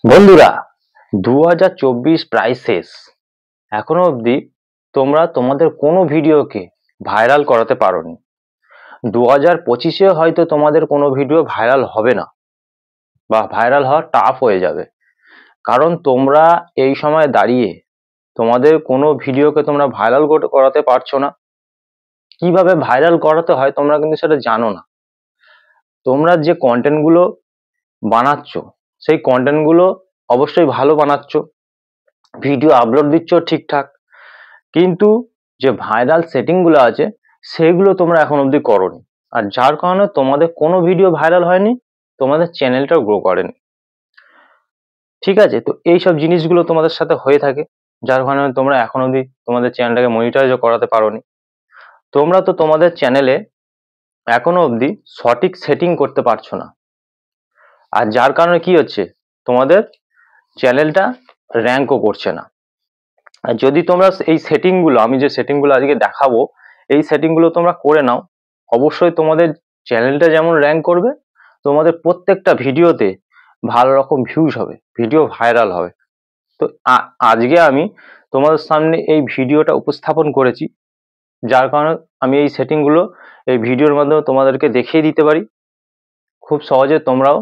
বন্ধুরা, 2024 প্রায় শেষ। এখনো অবধি তোমরা তোমাদের কোনো ভিডিওকে ভাইরাল করাতে পারোনি। 2025-এ হয়তো তোমাদের কোনো ভিডিও ভাইরাল হবে না বা ভাইরাল হওয়া টাফ হয়ে যাবে, কারণ তোমরা এই সময় দাঁড়িয়ে তোমাদের কোনো ভিডিওকে তোমরা ভাইরাল করাতে পারছো না। কিভাবে ভাইরাল করাতে হয় তোমরা কিন্তু সেটা জানো না। তোমরা যে কন্টেন্টগুলো বানাচ্ছ সেই কন্টেন্টগুলো অবশ্যই ভালো বানাচ্ছ, ভিডিও আপলোড দিচ্ছ ঠিকঠাক, কিন্তু যে ভাইরাল সেটিং গুলো আছে সেগুলো তোমরা এখন অবধি করোনি, আর যার কারণে তোমাদের কোনো ভিডিও ভাইরাল হয়নি, তোমাদের চ্যানেলটাও গ্রো করেনি। ঠিক আছে, তো এইসব জিনিসগুলো তোমাদের সাথে হয়ে থাকে, যার কারণে তোমরা এখন অবধি তোমাদের চ্যানেলটাকে মনিটাইজও করাতে পারোনি। তোমরা তো তোমাদের চ্যানেলে এখনো অবধি সঠিক সেটিং করতে পারছো না, আর যার কারণে কি হচ্ছে, তোমাদের চ্যানেলটা র্যাঙ্কও করছে না। আর যদি তোমরা এই সেটিংগুলো, আমি যে সেটিংগুলো আজকে দেখাবো, এই সেটিংগুলো তোমরা করে নাও, অবশ্যই তোমাদের চ্যানেলটা যেমন র্যাঙ্ক করবে, তোমাদের প্রত্যেকটা ভিডিওতে ভালো রকম ভিউজ হবে, ভিডিও ভাইরাল হবে। তো আজকে আমি তোমাদের সামনে এই ভিডিওটা উপস্থাপন করেছি, যার কারণে আমি এই সেটিংগুলো এই ভিডিওর মাধ্যমে তোমাদেরকে দেখিয়ে দিতে পারি। খুব সহজে তোমরাও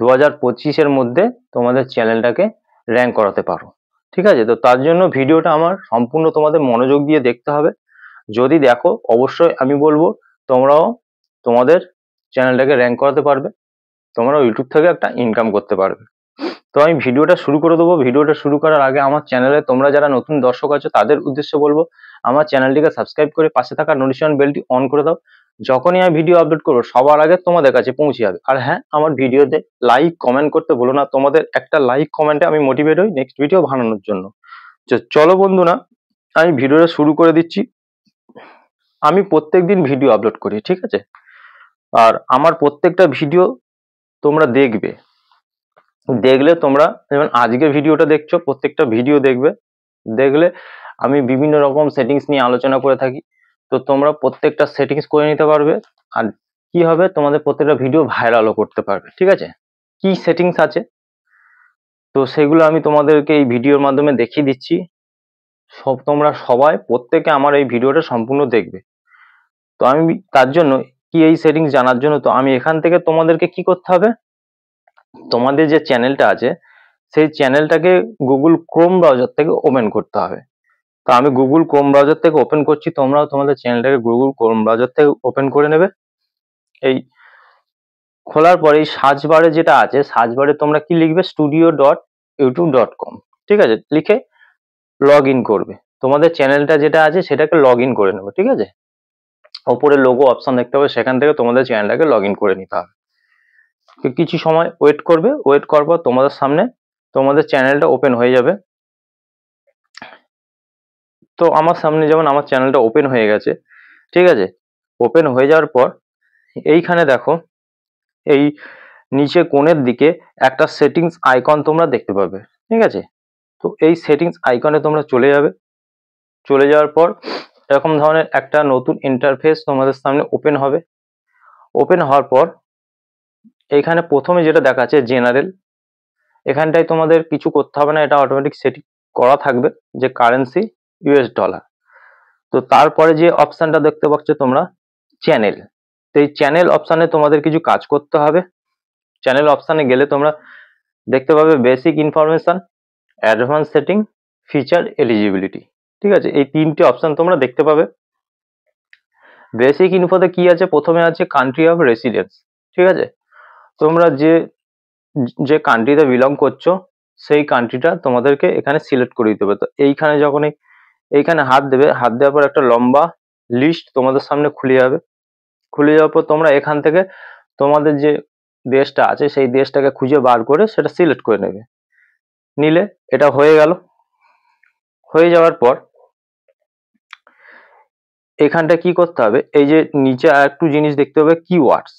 2025-এর মধ্যে তোমাদের চ্যানেলটাকে র্যাঙ্ক করাতে পারো। ঠিক আছে, তো তার জন্য ভিডিওটা আমার সম্পূর্ণ তোমাদের মনোযোগ দিয়ে দেখতে হবে। যদি দেখো, অবশ্যই আমি বলবো তোমরাও তোমাদের চ্যানেলটাকে র্যাঙ্ক করাতে পারবে, তোমরাও ইউটিউব থেকে একটা ইনকাম করতে পারবে। তো আমি ভিডিওটা শুরু করে দেবো। ভিডিওটা শুরু করার আগে আমার চ্যানেলে তোমরা যারা নতুন দর্শক আছো তাদের উদ্দেশ্যে বলবো, আমার চ্যানেলটিকে সাবস্ক্রাইব করে পাশে থাকা নোটিফিকেশন বেলটি অন করে দাও। যখনই আমি ভিডিও আপলোড করবো সবার আগে তোমাদের কাছে পৌঁছে যাবে। আর হ্যাঁ, আমার ভিডিওতে লাইক কমেন্ট করতে ভুলো না, তোমাদের একটা লাইক কমেন্টে আমি মোটিভেট হই নেক্সট ভিডিও বানানোর জন্য। চলো বন্ধুরা, আমি ভিডিওটা শুরু করে দিচ্ছি। আমি প্রত্যেকদিন ভিডিও আপলোড করি, ঠিক আছে, আর আমার প্রত্যেকটা ভিডিও তোমরা দেখবে, দেখলে তোমরা যেমন আজকের ভিডিওটা দেখছো, প্রত্যেকটা ভিডিও দেখবে, দেখলে আমি বিভিন্ন রকম সেটিংস নিয়ে আলোচনা করে থাকি। তো তোমরা প্রত্যেকটা সেটিংস করে নিতে পারবে, আর কি হবে, তোমাদের প্রত্যেকটা ভিডিও ভাইরালও করতে পারবে। ঠিক আছে, কি সেটিংস আছে তো সেগুলো আমি তোমাদেরকে এই ভিডিওর মাধ্যমে দেখিয়ে দিচ্ছি। তোমরা সবাই প্রত্যেকে আমার এই ভিডিওটা সম্পূর্ণ দেখবে। তো আমি তার জন্য কি, এই সেটিংস জানার জন্য তো আমি এখান থেকে তোমাদেরকে কি করতে হবে, তোমাদের যে চ্যানেলটা আছে সেই চ্যানেলটাকে গুগল ক্রোম ব্রাউজার থেকে ওপেন করতে হবে। তো আমি গুগল ক্রোম ব্রাউজার থেকে ওপেন করছি, তোমরাও তোমাদের চ্যানেলটাকে গুগল ক্রোম ব্রাউজার থেকে ওপেন করে নেবে। এই খোলার পরে এই সার্চ বারে যেটা আছে, সার্চ বারে তোমরা কি লিখবে, studio.youtube.com, ঠিক আছে, লিখে লগ ইন করবে। তোমাদের চ্যানেলটা যেটা আছে সেটাকে লগ ইন করে নেবে। ঠিক আছে, ওপরে লোগো অপশন দেখতে হবে, সেখান থেকে তোমাদের চ্যানেলটাকে লগ ইন করে নিতে হবে। কিছু সময় ওয়েট করবে, ওয়েট করার পর তোমাদের সামনে তোমাদের চ্যানেলটা ওপেন হয়ে যাবে। তো আমার সামনে যেমন আমার চ্যানেলটা ওপেন হয়ে গেছে। ঠিক আছে, ওপেন হয়ে যাওয়ার পর এইখানে দেখো, এই নিচে কোণের দিকে একটা সেটিংস আইকন তোমরা দেখতে পাবে। ঠিক আছে, তো এই সেটিংস আইকনে তোমরা চলে যাবে। চলে যাওয়ার পর এরকম ধরনের একটা নতুন ইন্টারফেস তোমাদের সামনে ওপেন হবে। ওপেন হওয়ার পর এইখানে প্রথমে যেটা দেখাচ্ছে জেনারেল, এখানটায় তোমাদের কিছু করতে হবে না, এটা অটোমেটিক সেটিং করা থাকবে যে কারেন্সি ইউএস ডলার। তো তারপরে যে অপশনটা দেখতে পাচ্ছ তোমরা, চ্যানেল, তো এই চ্যানেল অপশানে তোমাদের কিছু কাজ করতে হবে। চ্যানেল অপশানে গেলে তোমরা দেখতে পাবে basic information, advance setting, feature, eligibility. ঠিক আছে, এই তিনটে অপশন তোমরা দেখতে পাবে। বেসিক ইনফোতে কি আছে, প্রথমে আছে কান্ট্রি অফ রেসিডেন্স। ঠিক আছে, তোমরা যে যে কান্ট্রিতে বিলং করছো সেই কান্ট্রিটা তোমাদেরকে এখানে সিলেক্ট করে দিতে হবে। তো এইখানে যখন এইখানে হাত দেবে, হাত দেওয়ার পর একটা লম্বা লিস্ট তোমাদের সামনে খুলে যাবে। খুলে যাওয়ার পর তোমরা এখান থেকে তোমাদের যে দেশটা আছে সেই দেশটাকে খুঁজে বার করে সেটা সিলেক্ট করে নেবে। নিলে এটা হয়ে গেল। হয়ে যাওয়ার পর এখানটা কি করতে হবে, এই যে নিচে আর একটু জিনিস দেখতে হবে, কিওয়ার্ডস।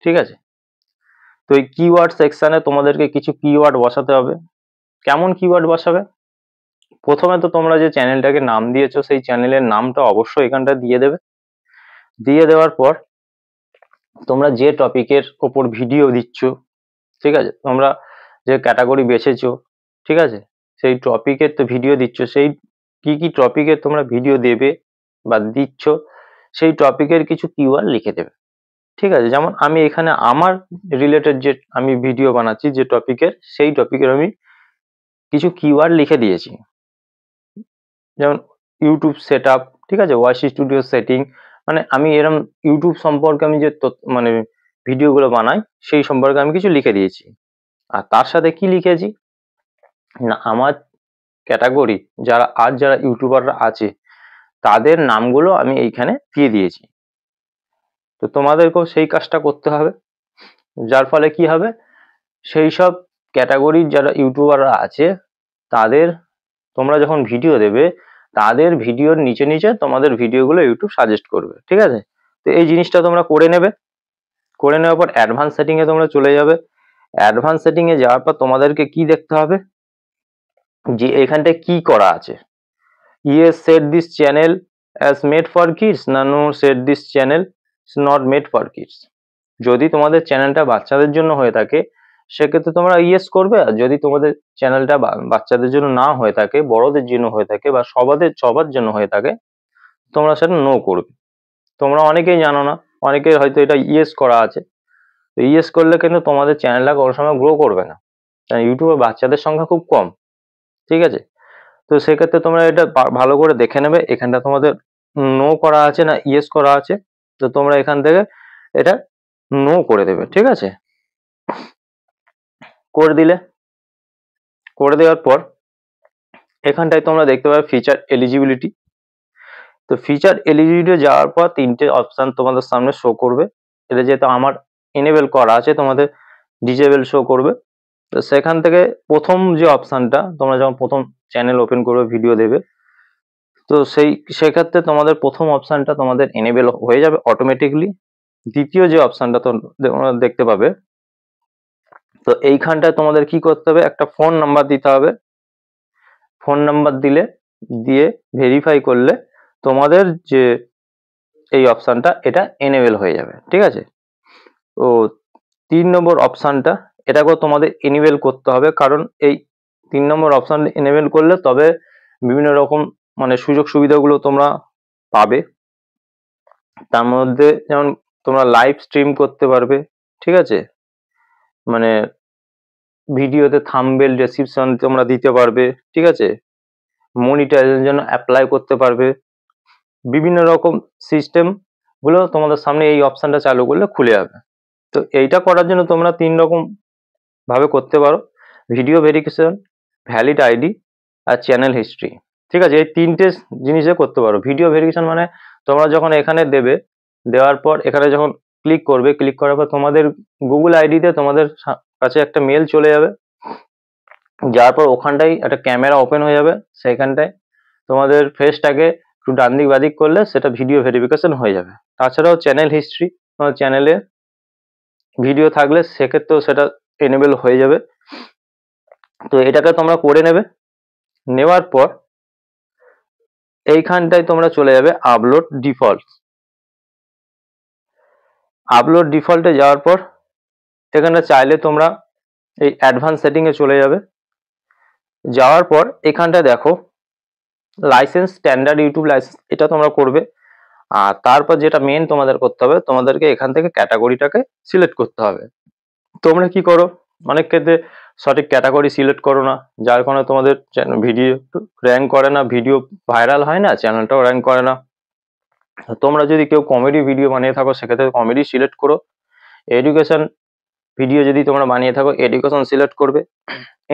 ঠিক আছে, তো এই কিওয়ার্ড সেকশনে তোমাদেরকে কিছু কিওয়ার্ড বসাতে হবে। কেমন কিওয়ার্ড বসাবে, প্রথমে তো তোমরা যে চ্যানেলটাকে নাম দিয়েছো সেই চ্যানেলের নামটা অবশ্যই এখানটা দিয়ে দেবে। দিয়ে দেওয়ার পর তোমরা যে টপিকের ওপর ভিডিও দিচ্ছ, ঠিক আছে, তোমরা যে ক্যাটাগরি বেছেছো, ঠিক আছে, সেই টপিকের তো ভিডিও দিচ্ছ, সেই কি কি টপিকের তোমরা ভিডিও দেবে বা দিচ্ছ সেই টপিকের কিছু কিওয়ার্ড লিখে দেবে। ঠিক আছে, যেমন আমি এখানে আমার রিলেটেড যে আমি ভিডিও বানাচ্ছি যে টপিকের, সেই টপিকের আমি কিছু কিওয়ার্ড লিখে দিয়েছি। যেমন ইউটিউব সেট আপ, ঠিক আছে, ওয়াইসি স্টুডিও সেটিং, মানে আমি এরম ইউটিউব সম্পর্কে আমি যে মানে ভিডিওগুলো বানাই সেই সম্পর্কে আমি কিছু লিখে দিয়েছি। আর তার সাথে কি লিখেছি না, আমার ক্যাটাগরি যারা ইউটিউবাররা আছে তাদের নামগুলো আমি এইখানে দিয়ে দিয়েছি। তো তোমাদেরকেও সেই কাজটা করতে হবে, যার ফলে কি হবে, সেই সব ক্যাটাগরির যারা ইউটিউবাররা আছে তাদের তোমরা যখন ভিডিও দেবে তাদের ভিডিওর নিচে নিচে তোমাদের ভিডিওগুলো ইউটিউব সাজেস্ট করবে। ঠিক আছে, তো এই জিনিসটা তোমরা করে নেবে। করে নেওয়ার পর অ্যাডভান্স সেটিং এ তোমরা চলে যাবে। অ্যাডভান্স সেটিং এ যাওয়ার পর তোমাদেরকে কি দেখতে হবে যে এখানটায় কি করা আছে। Yes set this channel as made for kids, না no set this channel is not made for kids. যদি তোমাদের চ্যানেলটা বাচ্চাদের জন্য হয়ে থাকে সেক্ষেত্রে তোমরা ইয়েস করবে, আর যদি তোমাদের চ্যানেলটা বাচ্চাদের জন্য না হয়ে থাকে, বড়দের জন্য হয়ে থাকে বা সবার জন্য হয়ে থাকে, তোমরা সেটা নো করবে। তোমরা অনেকেই জানো না, অনেকের হয়তো এটা ইয়েস করা আছে। তো ইয়েস করলে কিন্তু তোমাদের চ্যানেলটা কোনো সময় গ্রো করবে না, কারণ ইউটিউবে বাচ্চাদের সংখ্যা খুব কম। ঠিক আছে, তো সেক্ষেত্রে তোমরা এটা ভালো করে দেখে নেবে এখানটা তোমাদের নো করা আছে না ইয়েস করা আছে। তো তোমরা এখান থেকে এটা নো করে দেবে। ঠিক আছে, করে দিলে, করে দেওয়ার পর এখানটায় তোমরা দেখতে পাবে ফিচার এলিজিবিলিটি। তো ফিচার এলিজিবিলিটি যাওয়ার পর তিনটে অপশন তোমাদের সামনে শো করবে। এটা যেহেতু আমার এনেবল করা আছে তোমাদের ডিজেবল শো করবে। তো সেখান থেকে প্রথম যে অপশনটা, তোমরা যখন প্রথম চ্যানেল ওপেন করবে ভিডিও দেবে, তো সেক্ষেত্রে তোমাদের প্রথম অপশনটা তোমাদের এনেবল হয়ে যাবে অটোমেটিকলি। দ্বিতীয় যে অপশনটা তোমরা দেখতে পাবে, তো এইখানটায় তোমাদের কি করতে হবে, একটা ফোন নাম্বার দিতে হবে। ফোন নাম্বার দিয়ে ভেরিফাই করলে তোমাদের যে এই অপশনটা এটা এনেবল হয়ে যাবে। ঠিক আছে, তো 3 নম্বর অপশনটা এটাকেও তোমাদের এনেবল করতে হবে, কারণ এই 3 নম্বর অপশন এনেবল করলে তবে বিভিন্ন রকম মানে সুযোগ সুবিধাগুলো তোমরা পাবে। তার মধ্যে যেমন তোমরা লাইভ স্ট্রিম করতে পারবে। ঠিক আছে, মানে ভিডিওতে থাম্বনেল ডেসক্রিপশন তোমরা দিতে পারবে। ঠিক আছে, মনিটাইজেশনের জন্য অ্যাপ্লাই করতে পারবে। বিভিন্ন রকম সিস্টেম গুলো তোমাদের সামনে এই অপশনটা চালু করলে খুলে যাবে। তো এইটা করার জন্য তোমরা 3 রকম ভাবে করতে পারো, ভিডিও ভেরিফিকেশন, ভ্যালিড আইডি আর চ্যানেল হিস্ট্রি। ঠিক আছে, এই 3টে জিনিসে করতে পারো। ভিডিও ভেরিফিকেশন মানে তোমরা যখন এখানে দেবে, দেওয়ার পর এখানে যখন ক্লিক করবে, ক্লিক করার পর তোমাদের গুগল আইডিতে তোমাদের কাছে একটা মেল চলে যাবে, যাওয়ার পর ওখানটায় একটা ক্যামেরা ওপেন হয়ে যাবে, সেইখানটায় তোমাদের ফেসটাকে একটু ডান দিক বাদিক করলে সেটা ভিডিও ভেরিফিকেশন হয়ে যাবে। তাছাড়াও চ্যানেল হিস্ট্রি, তোমার চ্যানেলে ভিডিও থাকলে সেক্ষেত্রেও সেটা এনেবল হয়ে যাবে। তো এটাকে তোমরা করে নেবে। নেওয়ার পর এইখানটায় তোমরা চলে যাবে আপলোড ডিফল্ট। আপলোড ডিফল্টে যাওয়ার পর এখানে চাইলে তোমরা এই অ্যাডভান্স সেটিং এ চলে যাবে। যাওয়ার পর এখানটা দেখো লাইসেন্স, স্ট্যান্ডার্ড ইউটিউব লাইসেন্স, এটা তোমরা করবে। আর তারপর যেটা মেন তোমাদের করতে হবে, তোমাদেরকে এখান থেকে ক্যাটাগরিটাকে সিলেক্ট করতে হবে। তোমরা কি করো, অনেক ক্ষেত্রে সঠিক ক্যাটাগরি সিলেক্ট করো না, যার কারণে তোমাদের ভিডিও র্যাঙ্ক করে না, ভিডিও ভাইরাল হয় না, চ্যানেলটাও র্যাঙ্ক করে না। তোমরা যদি কেউ কমেডি ভিডিও বানিয়ে থাকো সেক্ষেত্রে কমেডি সিলেক্ট করো। এডুকেশন ভিডিও যদি তোমরা বানিয়ে থাকো এডুকেশন সিলেক্ট করবে।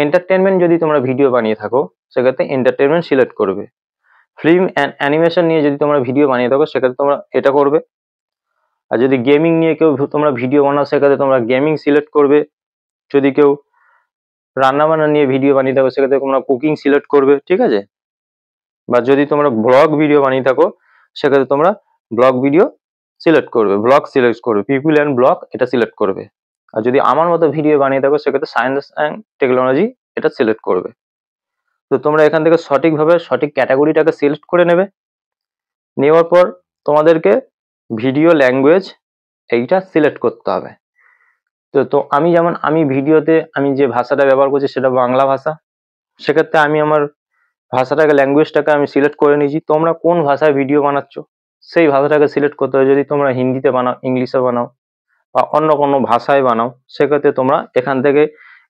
এন্টারটেনমেন্ট যদি তোমরা ভিডিও বানিয়ে থাকো সেক্ষেত্রে এন্টারটেনমেন্ট সিলেক্ট করবে। ফিল্ম অ্যান্ড অ্যানিমেশন নিয়ে যদি তোমরা ভিডিও বানিয়ে থাকো সেক্ষেত্রে তোমরা এটা করবে। আর যদি গেমিং নিয়ে কেউ তোমরা ভিডিও বানাও সেক্ষেত্রে তোমরা গেমিং সিলেক্ট করবে। যদি কেউ রান্না বান্না নিয়ে ভিডিও বানিয়ে থাকো সেক্ষেত্রে তোমরা কুকিং সিলেক্ট করবে। ঠিক আছে, বা যদি তোমরা ব্লগ ভিডিও বানিয়ে থাকো সেক্ষেত্রে তোমরা ব্লগ ভিডিও সিলেক্ট করবে, ব্লগ সিলেক্ট করবে, পিপুল অ্যান্ড ব্লগ এটা সিলেক্ট করবে। আর যদি আমার মতো ভিডিও বানিয়ে থাকো সেক্ষেত্রে সায়েন্স অ্যান্ড টেকনোলজি এটা সিলেক্ট করবে। তো তোমরা এখান থেকে সঠিকভাবে সঠিক ক্যাটাগরিটাকে সিলেক্ট করে নেবে। নেওয়ার পর তোমাদেরকে ভিডিও ল্যাঙ্গুয়েজ এইটা সিলেক্ট করতে হবে। তো আমি যেমন আমি ভিডিওতে আমি যে ভাষাটা ব্যবহার করছি সেটা বাংলা ভাষা, সেক্ষেত্রে আমি আমার ভাষাটাকে ল্যাঙ্গুয়েজটাকে আমি সিলেক্ট করে নিয়েছি। তোমরা কোন ভাষায় ভিডিও বানাচ্ছ সেই ভাষাটাকে সিলেক্ট করতে হবে। যদি তোমরা হিন্দিতে বানাও, ইংলিশে বানাও বা অন্য কোনো ভাষায় বানাও, সেক্ষেত্রে তোমরা এখান থেকে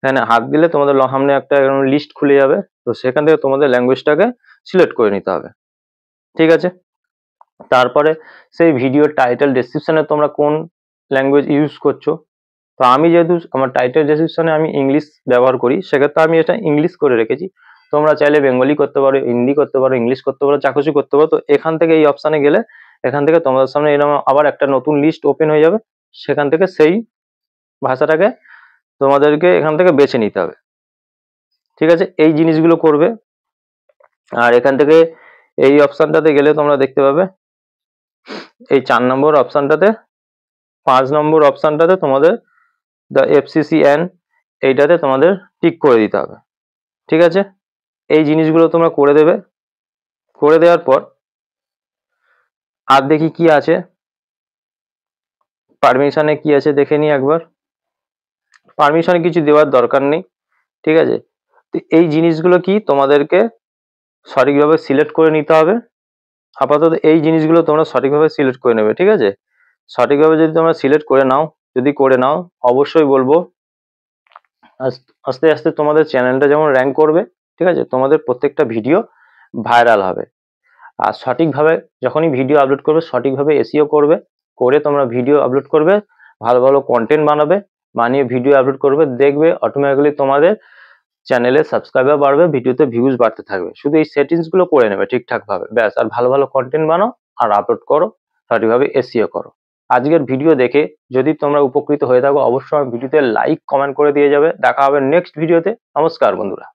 এখানে হাত দিলে তোমাদের সামনে একটা লিস্ট খুলে যাবে। তো সেখান থেকে তোমাদের ল্যাঙ্গুয়েজটাকে সিলেক্ট করে নিতে হবে, ঠিক আছে। তারপরে সেই ভিডিওর টাইটেল ডেসক্রিপশনে তোমরা কোন ল্যাঙ্গুয়েজ ইউজ করছো। তো আমি যেহেতু আমার টাইটেল ডেসক্রিপশনে আমি ইংলিশ ব্যবহার করি, সেক্ষেত্রে আমি এটা ইংলিশ করে রেখেছি। তোমরা চাইলে বেঙ্গলি করতে পারো, হিন্দি করতে পারো, ইংলিশ করতে পারো, যা কিছু করতে পারো। তো এখান থেকে এই অপশানে গেলে এখান থেকে তোমাদের সামনে এরকম আবার একটা নতুন লিস্ট ওপেন হয়ে যাবে। সেখান থেকে সেই ভাষাটাকে তোমাদেরকে এখান থেকে বেছে নিতে হবে, ঠিক আছে। এই জিনিসগুলো করবে। আর এখান থেকে এই অপশানটাতে গেলে তোমরা দেখতে পাবে এই 4 নম্বর অপশানটাতে, 5 নম্বর অপশানটাতে তোমাদের দ্য FCCN এইটাতে তোমাদের টিক করে দিতে হবে, ঠিক আছে। এই জিনিসগুলো তোমরা করে দেবে। করে দেওয়ার পর আর দেখি কি আছে, পারমিশনে কি আছে দেখে নিই একবার। পারমিশনে কিছু দেওয়ার দরকার নেই, ঠিক আছে। তো এই জিনিসগুলো কি তোমাদেরকে সঠিকভাবে সিলেক্ট করে নিতে হবে। আপাতত এই জিনিসগুলো তোমরা সঠিকভাবে সিলেক্ট করে নেবে, ঠিক আছে। সঠিকভাবে যদি তোমরা সিলেক্ট করে নাও, যদি করে নাও, অবশ্যই বলবো আস্তে আস্তে তোমাদের চ্যানেলটা যেমন র্যাঙ্ক করবে, ঠিক আছে, তোমাদের প্রত্যেকটা ভিডিও ভাইরাল হবে। আর সঠিকভাবে যখনই ভিডিও আপলোড করবে সঠিকভাবে এসইও করবে, করে তোমরা ভিডিও আপলোড করবে, ভালো ভালো কন্টেন্ট বানাবে, বানিয়ে ভিডিও আপলোড করবে, দেখবে অটোমেটিক্যালি তোমাদের চ্যানেলে সাবস্ক্রাইবার বাড়বে, ভিডিওতে ভিউজ বাড়তে থাকবে। শুধু এই সেটিংস গুলো করে নেবে ঠিকঠাক ভাবে, ব্যাস। আর ভালো ভালো কন্টেন্ট বানাও আর আপলোড করো, সঠিকভাবে এসইও করো। আজকের ভিডিও দেখে যদি তোমরা উপকৃত হয়ে থাকো, অবশ্যই ভিডিওতে লাইক কমেন্ট করে দিয়ে যাবে। দেখা হবে নেক্সট ভিডিওতে। নমস্কার বন্ধুরা।